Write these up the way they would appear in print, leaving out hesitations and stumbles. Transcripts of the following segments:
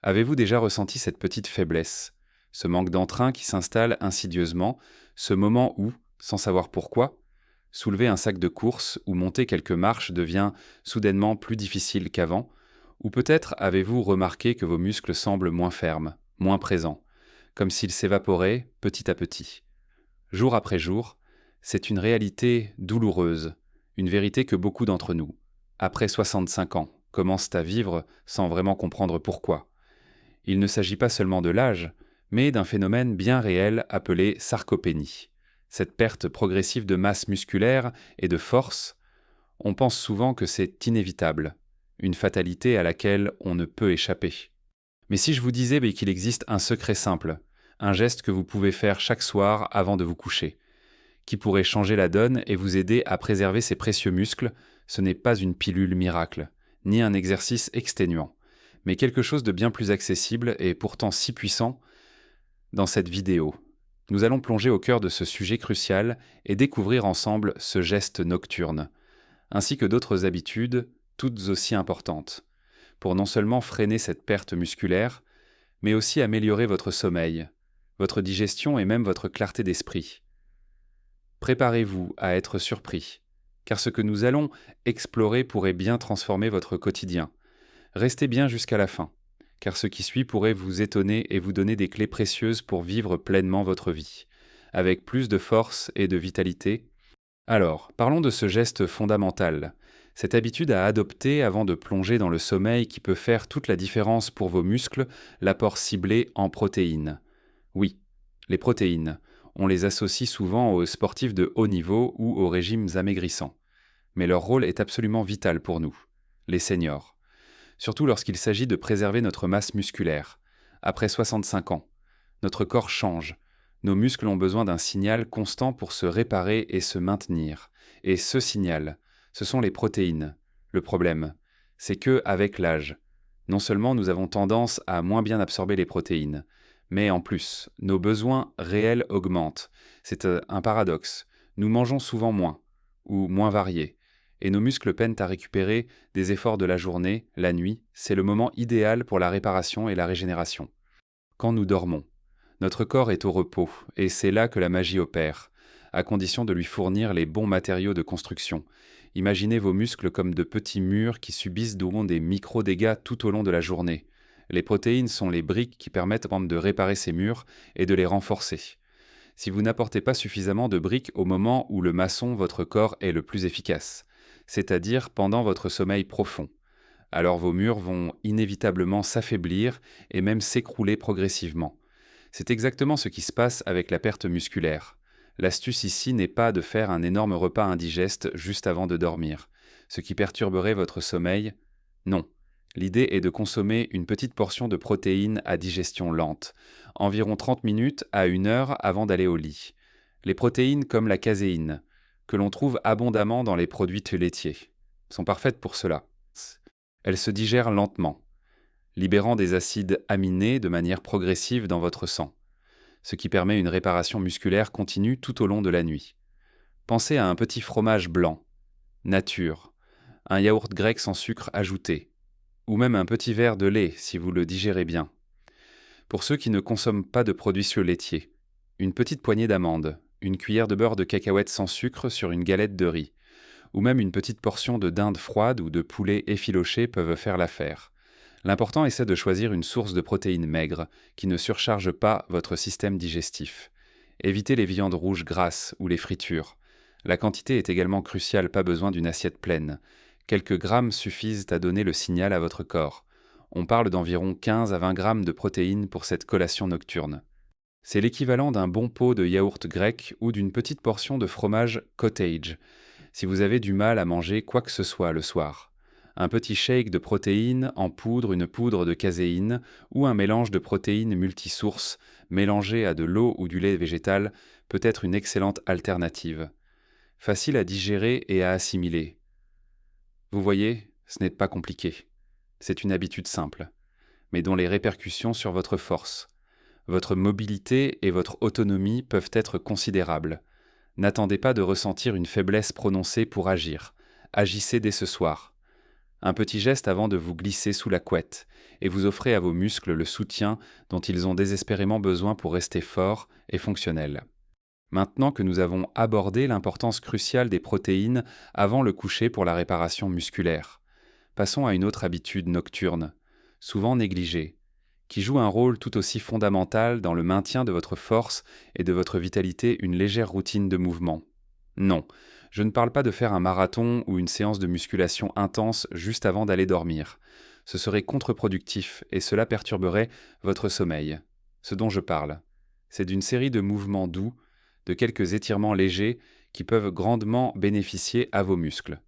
Avez-vous déjà ressenti cette petite faiblesse, ce manque d'entrain qui s'installe insidieusement, ce moment où, sans savoir pourquoi, soulever un sac de course ou monter quelques marches devient soudainement plus difficile qu'avant, ou peut-être avez-vous remarqué que vos muscles semblent moins fermes, moins présents, comme s'ils s'évaporaient petit à petit. Jour après jour, c'est une réalité douloureuse, une vérité que beaucoup d'entre nous, après 65 ans, commencent à vivre sans vraiment comprendre pourquoi. Il ne s'agit pas seulement de l'âge, mais d'un phénomène bien réel appelé sarcopénie. Cette perte progressive de masse musculaire et de force, on pense souvent que c'est inévitable, une fatalité à laquelle on ne peut échapper. Mais si je vous disais qu'il existe un secret simple, un geste que vous pouvez faire chaque soir avant de vous coucher, qui pourrait changer la donne et vous aider à préserver ces précieux muscles, ce n'est pas une pilule miracle, ni un exercice exténuant, mais quelque chose de bien plus accessible et pourtant si puissant dans cette vidéo. Nous allons plonger au cœur de ce sujet crucial et découvrir ensemble ce geste nocturne, ainsi que d'autres habitudes toutes aussi importantes, pour non seulement freiner cette perte musculaire, mais aussi améliorer votre sommeil, votre digestion et même votre clarté d'esprit. Préparez-vous à être surpris, car ce que nous allons explorer pourrait bien transformer votre quotidien. Restez bien jusqu'à la fin, car ce qui suit pourrait vous étonner et vous donner des clés précieuses pour vivre pleinement votre vie, avec plus de force et de vitalité. Alors, parlons de ce geste fondamental, cette habitude à adopter avant de plonger dans le sommeil qui peut faire toute la différence pour vos muscles, l'apport ciblé en protéines. Oui, les protéines. On les associe souvent aux sportifs de haut niveau ou aux régimes amaigrissants. Mais leur rôle est absolument vital pour nous, les seniors. Surtout lorsqu'il s'agit de préserver notre masse musculaire. Après 65 ans, notre corps change. Nos muscles ont besoin d'un signal constant pour se réparer et se maintenir. Et ce signal, ce sont les protéines. Le problème, c'est que, avec l'âge, non seulement nous avons tendance à moins bien absorber les protéines, mais en plus, nos besoins réels augmentent. C'est un paradoxe. Nous mangeons souvent moins, ou moins varié, et nos muscles peinent à récupérer des efforts de la journée, la nuit, c'est le moment idéal pour la réparation et la régénération. Quand nous dormons, notre corps est au repos, et c'est là que la magie opère, à condition de lui fournir les bons matériaux de construction. Imaginez vos muscles comme de petits murs qui subissent des micro-dégâts tout au long de la journée. Les protéines sont les briques qui permettent de réparer ces murs et de les renforcer. Si vous n'apportez pas suffisamment de briques au moment où le maçon, votre corps, est le plus efficace, c'est-à-dire pendant votre sommeil profond, alors vos murs vont inévitablement s'affaiblir et même s'écrouler progressivement. C'est exactement ce qui se passe avec la perte musculaire. L'astuce ici n'est pas de faire un énorme repas indigeste juste avant de dormir, ce qui perturberait votre sommeil. Non. L'idée est de consommer une petite portion de protéines à digestion lente, environ 30 minutes à 1 heure avant d'aller au lit. Les protéines comme la caséine, que l'on trouve abondamment dans les produits laitiers, sont parfaites pour cela. Elles se digèrent lentement, libérant des acides aminés de manière progressive dans votre sang, ce qui permet une réparation musculaire continue tout au long de la nuit. Pensez à un petit fromage blanc, nature, un yaourt grec sans sucre ajouté, ou même un petit verre de lait si vous le digérez bien. Pour ceux qui ne consomment pas de produits laitiers, une petite poignée d'amandes, une cuillère de beurre de cacahuète sans sucre sur une galette de riz, ou même une petite portion de dinde froide ou de poulet effiloché peuvent faire l'affaire. L'important est de choisir une source de protéines maigres qui ne surcharge pas votre système digestif. Évitez les viandes rouges grasses ou les fritures. La quantité est également cruciale, pas besoin d'une assiette pleine. Quelques grammes suffisent à donner le signal à votre corps. On parle d'environ 15 à 20 grammes de protéines pour cette collation nocturne. C'est l'équivalent d'un bon pot de yaourt grec ou d'une petite portion de fromage cottage, si vous avez du mal à manger quoi que ce soit le soir. Un petit shake de protéines en poudre, une poudre de caséine ou un mélange de protéines multisources mélangé à de l'eau ou du lait végétal peut être une excellente alternative. Facile à digérer et à assimiler. Vous voyez, ce n'est pas compliqué. C'est une habitude simple, mais dont les répercussions sur votre force, votre mobilité et votre autonomie peuvent être considérables. N'attendez pas de ressentir une faiblesse prononcée pour agir. Agissez dès ce soir. Un petit geste avant de vous glisser sous la couette, et vous offrez à vos muscles le soutien dont ils ont désespérément besoin pour rester forts et fonctionnels. Maintenant que nous avons abordé l'importance cruciale des protéines avant le coucher pour la réparation musculaire, passons à une autre habitude nocturne, souvent négligée, qui joue un rôle tout aussi fondamental dans le maintien de votre force et de votre vitalité, une légère routine de mouvement. Non, je ne parle pas de faire un marathon ou une séance de musculation intense juste avant d'aller dormir. Ce serait contre-productif et cela perturberait votre sommeil. Ce dont je parle, c'est d'une série de mouvements doux, de quelques étirements légers qui peuvent grandement bénéficier à vos muscles,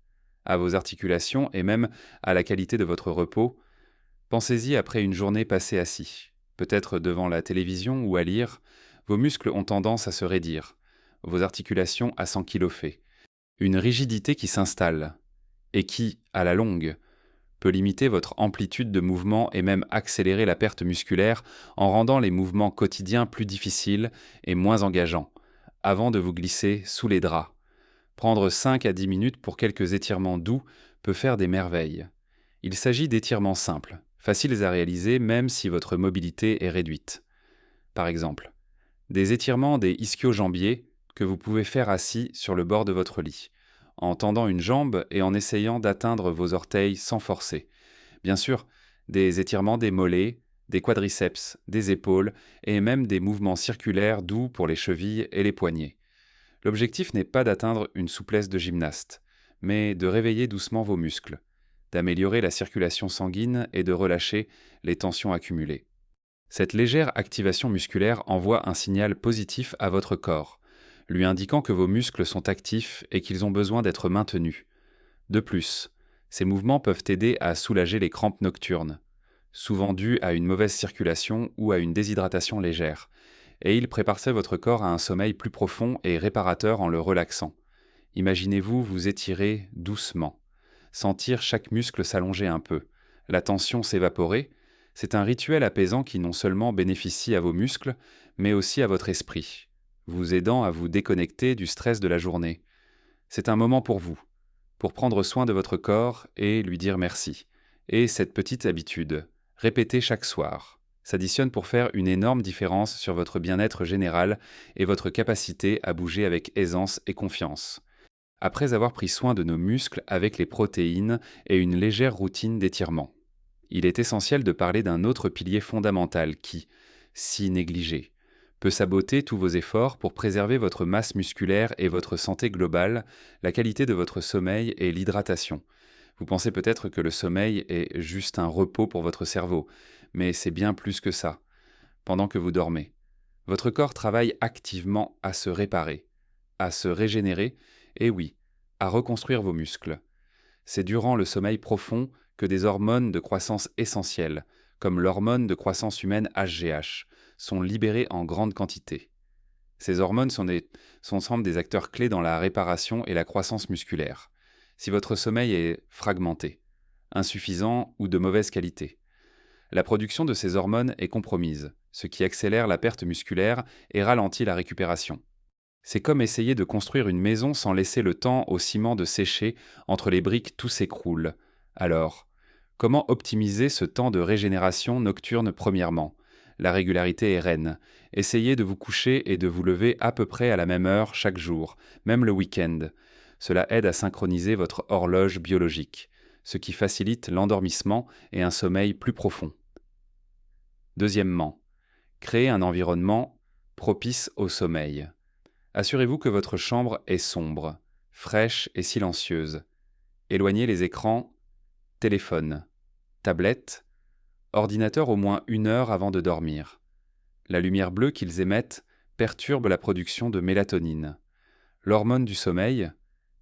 à vos articulations et même à la qualité de votre repos. Pensez-y après une journée passée assis, peut-être devant la télévision ou à lire. Vos muscles ont tendance à se raidir, vos articulations à s'enquiloffer. Une rigidité qui s'installe et qui, à la longue, peut limiter votre amplitude de mouvement et même accélérer la perte musculaire en rendant les mouvements quotidiens plus difficiles et moins engageants, avant de vous glisser sous les draps. Prendre 5 à 10 minutes pour quelques étirements doux peut faire des merveilles. Il s'agit d'étirements simples, faciles à réaliser même si votre mobilité est réduite. Par exemple, des étirements des ischio-jambiers que vous pouvez faire assis sur le bord de votre lit, en tendant une jambe et en essayant d'atteindre vos orteils sans forcer. Bien sûr, des étirements des mollets, des quadriceps, des épaules et même des mouvements circulaires doux pour les chevilles et les poignets. L'objectif n'est pas d'atteindre une souplesse de gymnaste, mais de réveiller doucement vos muscles, d'améliorer la circulation sanguine et de relâcher les tensions accumulées. Cette légère activation musculaire envoie un signal positif à votre corps, lui indiquant que vos muscles sont actifs et qu'ils ont besoin d'être maintenus. De plus, ces mouvements peuvent aider à soulager les crampes nocturnes, souvent dues à une mauvaise circulation ou à une déshydratation légère, et ils préparent votre corps à un sommeil plus profond et réparateur en le relaxant. Imaginez-vous vous étirer doucement, sentir chaque muscle s'allonger un peu, la tension s'évaporer. C'est un rituel apaisant qui non seulement bénéficie à vos muscles, mais aussi à votre esprit, vous aidant à vous déconnecter du stress de la journée. C'est un moment pour prendre soin de votre corps et lui dire merci. Et cette petite habitude, répétée chaque soir, s'additionne pour faire une énorme différence sur votre bien-être général et votre capacité à bouger avec aisance et confiance. Après avoir pris soin de nos muscles avec les protéines et une légère routine d'étirement, il est essentiel de parler d'un autre pilier fondamental qui, si négligé, peut saboter tous vos efforts pour préserver votre masse musculaire et votre santé globale, la qualité de votre sommeil et l'hydratation. Vous pensez peut-être que le sommeil est juste un repos pour votre cerveau, mais c'est bien plus que ça. Pendant que vous dormez, votre corps travaille activement à se réparer, à se régénérer, et oui, à reconstruire vos muscles. C'est durant le sommeil profond que des hormones de croissance essentielles, comme l'hormone de croissance humaine HGH, sont libérées en grande quantité. Ces hormones sont ensemble des acteurs clés dans la réparation et la croissance musculaire. Si votre sommeil est fragmenté, insuffisant ou de mauvaise qualité, la production de ces hormones est compromise, ce qui accélère la perte musculaire et ralentit la récupération. C'est comme essayer de construire une maison sans laisser le temps au ciment de sécher, entre les briques tout s'écroule. Alors, comment optimiser ce temps de régénération nocturne premièrement ? La régularité est reine. Essayez de vous coucher et de vous lever à peu près à la même heure chaque jour, même le week-end. Cela aide à synchroniser votre horloge biologique, ce qui facilite l'endormissement et un sommeil plus profond. Deuxièmement, créez un environnement propice au sommeil. Assurez-vous que votre chambre est sombre, fraîche et silencieuse. Éloignez les écrans, téléphone, tablette, ordinateur au moins 1 heure avant de dormir. La lumière bleue qu'ils émettent perturbe la production de mélatonine. L'hormone du sommeil,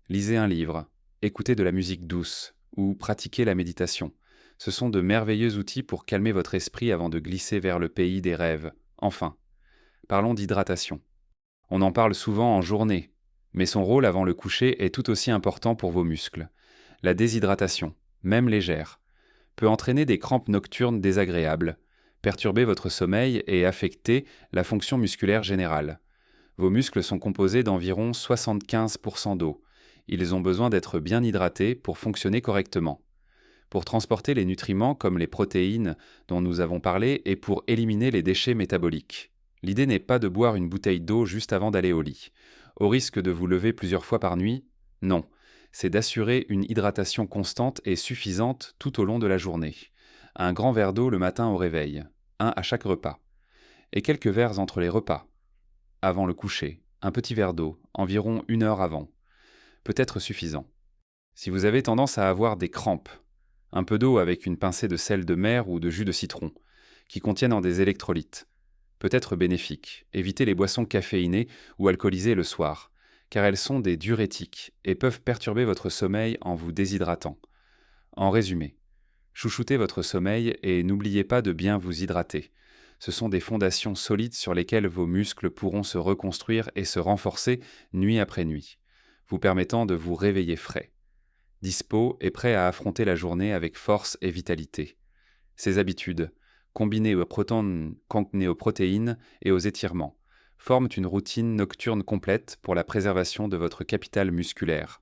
lisez un livre, écoutez de la musique douce ou pratiquez la méditation. Ce sont de merveilleux outils pour calmer votre esprit avant de glisser vers le pays des rêves. Enfin, parlons d'hydratation. On en parle souvent en journée, mais son rôle avant le coucher est tout aussi important pour vos muscles. La déshydratation, même légère, peut entraîner des crampes nocturnes désagréables, perturber votre sommeil et affecter la fonction musculaire générale. Vos muscles sont composés d'environ 75% d'eau. Ils ont besoin d'être bien hydratés pour fonctionner correctement. pour transporter les nutriments comme les protéines dont nous avons parlé et pour éliminer les déchets métaboliques. L'idée n'est pas de boire une bouteille d'eau juste avant d'aller au lit. Au risque de vous lever plusieurs fois par nuit, non. C'est d'assurer une hydratation constante et suffisante tout au long de la journée. Un grand verre d'eau le matin au réveil, un à chaque repas. Et quelques verres entre les repas. Avant le coucher, un petit verre d'eau, environ 1 heure avant. Peut être suffisant. Si vous avez tendance à avoir des crampes, un peu d'eau avec une pincée de sel de mer ou de jus de citron, qui contiennent des électrolytes, peut être bénéfique. Évitez les boissons caféinées ou alcoolisées le soir, car elles sont des diurétiques et peuvent perturber votre sommeil en vous déshydratant. En résumé, chouchoutez votre sommeil et n'oubliez pas de bien vous hydrater. Ce sont des fondations solides sur lesquelles vos muscles pourront se reconstruire et se renforcer nuit après nuit, vous permettant de vous réveiller frais, dispo et prêt à affronter la journée avec force et vitalité. Ces habitudes, combinées aux protéines et aux étirements, forment une routine nocturne complète pour la préservation de votre capital musculaire.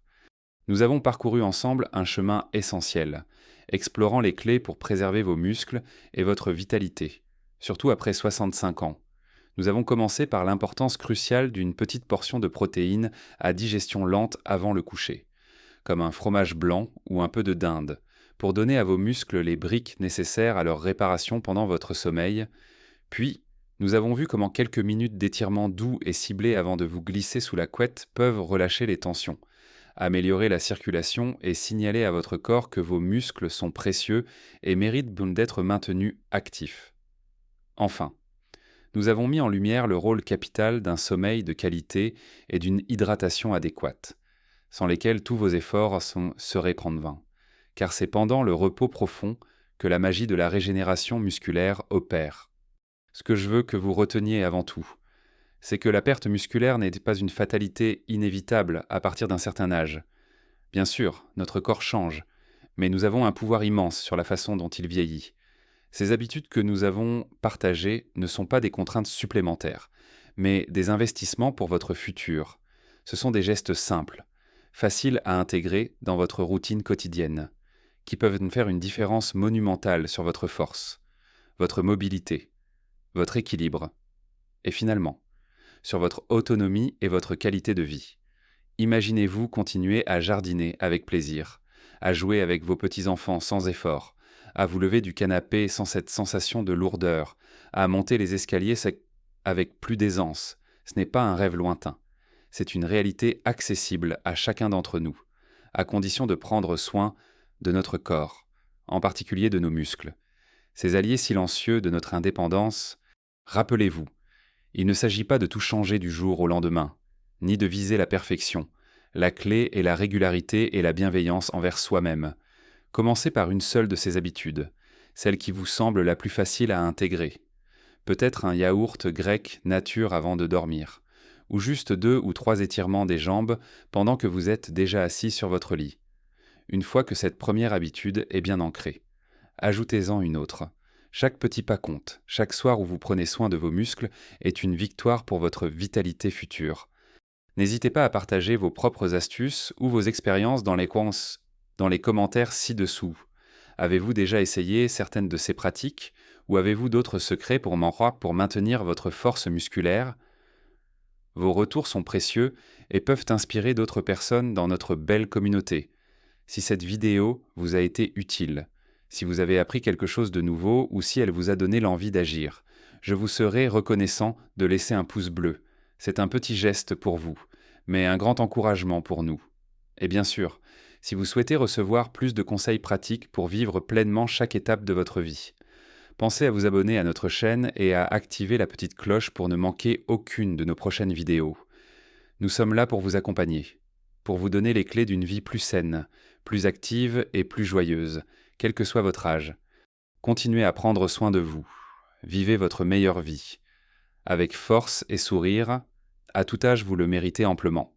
Nous avons parcouru ensemble un chemin essentiel, explorant les clés pour préserver vos muscles et votre vitalité, surtout après 65 ans. Nous avons commencé par l'importance cruciale d'une petite portion de protéines à digestion lente avant le coucher, comme un fromage blanc ou un peu de dinde, pour donner à vos muscles les briques nécessaires à leur réparation pendant votre sommeil. Puis, nous avons vu comment quelques minutes d'étirement doux et ciblés avant de vous glisser sous la couette peuvent relâcher les tensions, améliorer la circulation et signaler à votre corps que vos muscles sont précieux et méritent d'être maintenus actifs. Enfin, nous avons mis en lumière le rôle capital d'un sommeil de qualité et d'une hydratation adéquate, sans lesquels tous vos efforts seraient en vain, car c'est pendant le repos profond que la magie de la régénération musculaire opère. Ce que je veux que vous reteniez avant tout, c'est que la perte musculaire n'est pas une fatalité inévitable à partir d'un certain âge. Bien sûr, notre corps change, mais nous avons un pouvoir immense sur la façon dont il vieillit. Ces habitudes que nous avons partagées ne sont pas des contraintes supplémentaires, mais des investissements pour votre futur. Ce sont des gestes simples, faciles à intégrer dans votre routine quotidienne, qui peuvent faire une différence monumentale sur votre force, votre mobilité, votre équilibre, et finalement, sur votre autonomie et votre qualité de vie. Imaginez-vous continuer à jardiner avec plaisir, à jouer avec vos petits-enfants sans effort, à vous lever du canapé sans cette sensation de lourdeur, à monter les escaliers avec plus d'aisance. Ce n'est pas un rêve lointain. C'est une réalité accessible à chacun d'entre nous, à condition de prendre soin de notre corps, en particulier de nos muscles. Ces alliés silencieux de notre indépendance, rappelez-vous, il ne s'agit pas de tout changer du jour au lendemain, ni de viser la perfection. La clé est la régularité et la bienveillance envers soi-même. Commencez par une seule de ces habitudes, celle qui vous semble la plus facile à intégrer. Peut-être un yaourt grec nature avant de dormir, ou juste 2 ou 3 étirements des jambes pendant que vous êtes déjà assis sur votre lit. Une fois que cette première habitude est bien ancrée, ajoutez-en une autre. Chaque petit pas compte, chaque soir où vous prenez soin de vos muscles est une victoire pour votre vitalité future. N'hésitez pas à partager vos propres astuces ou vos expériences dans les commentaires ci-dessous. Avez-vous déjà essayé certaines de ces pratiques ou avez-vous d'autres secrets pour maintenir votre force musculaire ? Vos retours sont précieux et peuvent inspirer d'autres personnes dans notre belle communauté. Si cette vidéo vous a été utile, si vous avez appris quelque chose de nouveau ou si elle vous a donné l'envie d'agir, je vous serai reconnaissant de laisser un pouce bleu. C'est un petit geste pour vous, mais un grand encouragement pour nous. Et bien sûr, si vous souhaitez recevoir plus de conseils pratiques pour vivre pleinement chaque étape de votre vie, pensez à vous abonner à notre chaîne et à activer la petite cloche pour ne manquer aucune de nos prochaines vidéos. Nous sommes là pour vous accompagner, pour vous donner les clés d'une vie plus saine, plus active et plus joyeuse, quel que soit votre âge. Continuez à prendre soin de vous. Vivez votre meilleure vie. Avec force et sourire, à tout âge vous le méritez amplement.